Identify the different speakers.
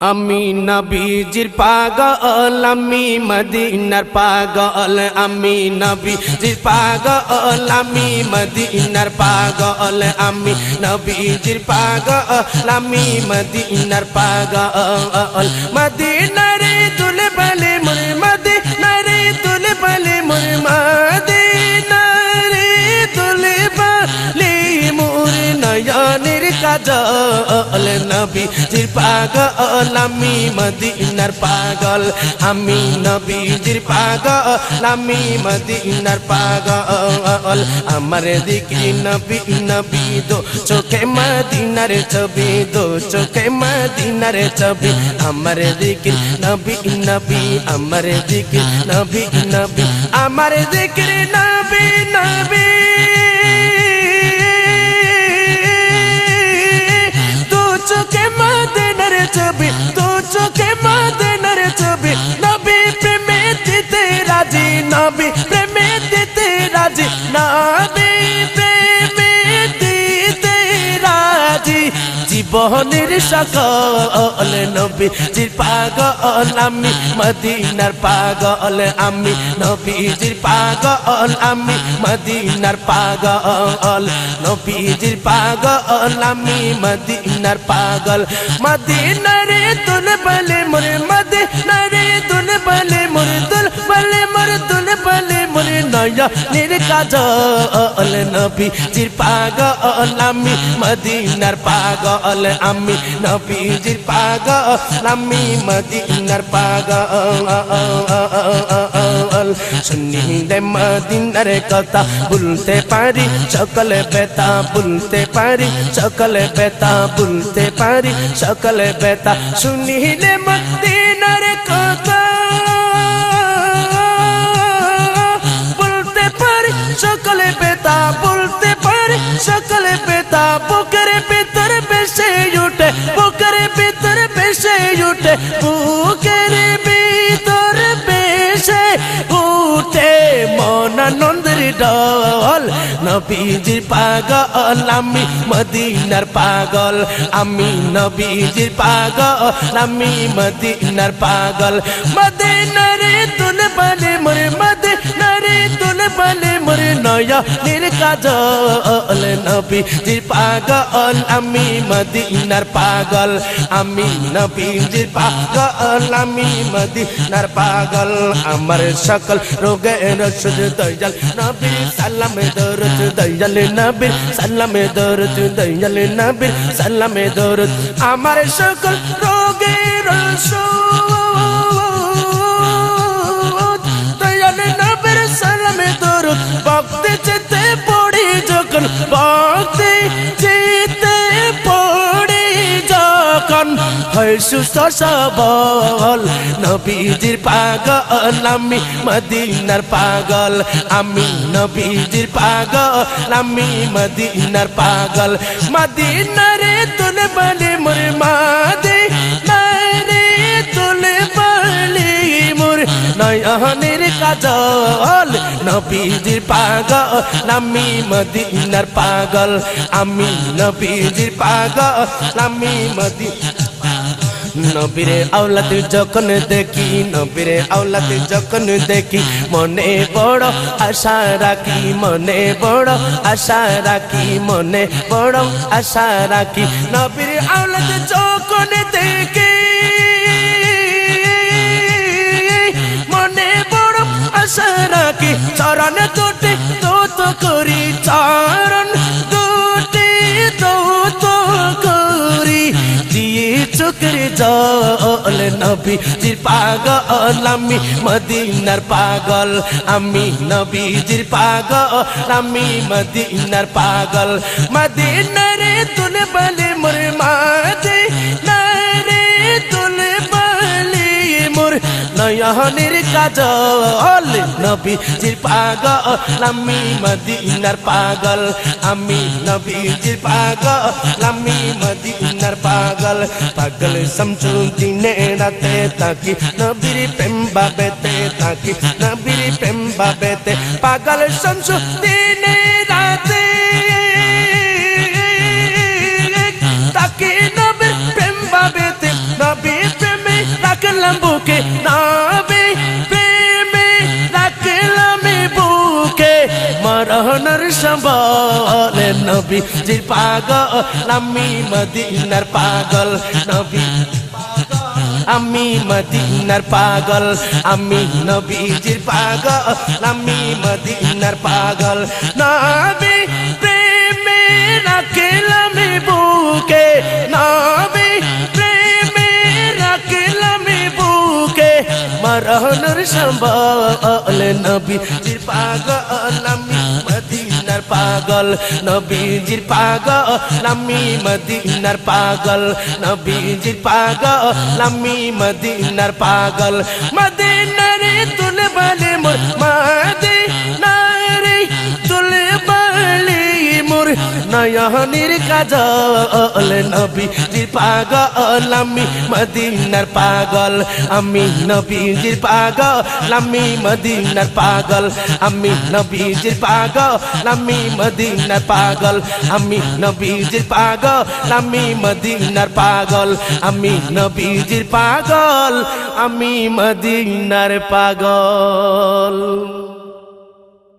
Speaker 1: আমি নবীজির পাগল, আমি মদিনার পাগল, আমি নবীজির পাগল, আমি মদিনার পাগল, আমি নবীজির পাগল, আমি মদিনার পাগল। মদিনার তুলে বলে মোর, মদিনার তুলে বলে মোর, মদিনার তুলে বলে মোর নয়নের কাজল। নবীজির পাগল, আমি মদিনার পাগল, আমি নবীজির পাগল, আমি মদিনার পাগল। আমার দিকে নবী নবী দো চোখে মদিনার ছবি, দো চোখে মদিনার ছবি। আমার দিকে নবী নবী, আমার দিকে নবী নবী, আমার দিকে নবী নবী। চোখে মদিনার ছবি, তো চোখে মদিনার ছবি। নবী প্রেমে দিতে রাজি, নবী প্রেমে দিতে রাজি, নবী প্রেমে দিতে রাজি। জীবনের সকল নবীজির পাগল, আমি মদিনার পাগল, আমি নবীজির পাগল, আমি মদিনার পাগল। নবীজির পাগল, আমি মদিনার পাগল। মদিনারে তুল বলে মোর, মদিনারে তুল বলে মোর, তুল বলে মোর, তুল বলে মোর নয়নের কাজল। নবীজির পাগল, আমি মদিনার পাগল, আমি নবীজির পাগল, আমি মদিনার পাগল। শুনিলে মদিনার কথা বলতে পারি, সকল ব্যথা বলতে পারি, সকল ব্যথা বলতে পারি, সকল ব্যথা। শুনিলে মদিনার কথা বলতে পারি, সকলে ব্যথা বলতে পারি, সকলে ব্যথা। বুকের ভিতর বেশে উঠে, বুকের ভিতর বেশে উঠে, বুকের ভিতর বেশে উঠে মন আনন্দের ঢল। নবীজির পাগল, আমি মদিনার পাগল, আমি নবীজির পাগল, আমি মদিনার পাগল। মদিনারে তুলে বলে মোর, মদিনারে তুলে বলে মোর নয়নের কাজল। নবীজির পাগল, আমি মদিনার পাগল, আমি নবীজির পাগল, আমি মদিনার পাগল। আমার সকল রোগের ওষুধ দয়াল নবী, সালামে দরুদ দয়াল নবী, সালামে দরুদ দয়াল নবী, সালামে দরুদ। আমার সকল রোগের ওষুধ দয়াল নবীর সালামে দরুদ। ভক্তি যেতে পড়ি যখন, ভক্তি যেতে পড়ি যখন, হয় সুস্থ সবল। নবীজির পাগল, আমি মদিনার পাগল, আমি নবীজির পাগল, আমি মদিনার পাগল। মদিনারে তুলে বলে মোর, মদিনারে তুলে বলে মোর নয়নের কাজল। নবীজির পাগল, আমি মদিনার পাগল, আমি নবীজির পাগল, আমি মদিনার। নবীরে আওলাদ যখন দেখি, নবীরে আওলাদ যখন দেখি, মনে বড় আশা রাখি, মনে বড় আশা রাখি, মনে বড় আশা রাখি। নবীর আওলাদ যখন দেখি, মনে বড় আশা রাখি। চরণ দুটি দৌত করি, চরণ দুটি দৌত করি, দিয়ে চোখের জল। নবীজির পাগল, আমি মদিনার পাগল, আমি নবীজির পাগল, আমি মদিনার পাগল। মদিনারে তুলে বলে মোর, মদিনারে তুলে বলে মোর নয়নের কাজল। নবীজির পাগল, আমি মদিনার পাগল, আমি নবীজির পাগল, আমি মদিনার পাগল। পাগল শামসুদ্দিনে রাতে তাকি, নবীর প্রেম বাবেতে তাকি, নবীর প্রেম বাবেতে। পাগল শামসুদ্দিনে রাতে তাকি, নবীর প্রেম বাবেতে, নবী রাখলাম বুকে নবী প্রেমে রাখলাম বুকে মরহনের সম্বল নবী জি পাগল আমি মদিনার পাগল নবী আমি মদিনার পাগল আমি নবীজির পাগল আমি মদিনার পাগল নবী প্রেমে রাখলাম বুকে নবী প্রেমে রাখলাম বুকে মরহনের সম্বল নবীজির পাগল আমি মদিনার পাগল নবীজির পাগল আমি মদিনার পাগল নবীজির পাগল আমি মদিনার পাগল মদিনারে তুলে বলে মোর মদিনারে তুলে বলে মোর নয়নের কাজল নবীজির পাগল আমি মদিনার পাগল আমি নবীজির পাগল আমি মদিনার পাগল আমি নবীজির পাগল আমি মদিনার পাগল আমি নবীজির পাগল আমি মদিনার পাগল আমি নবীজির পাগল আমি মদিনার পাগল।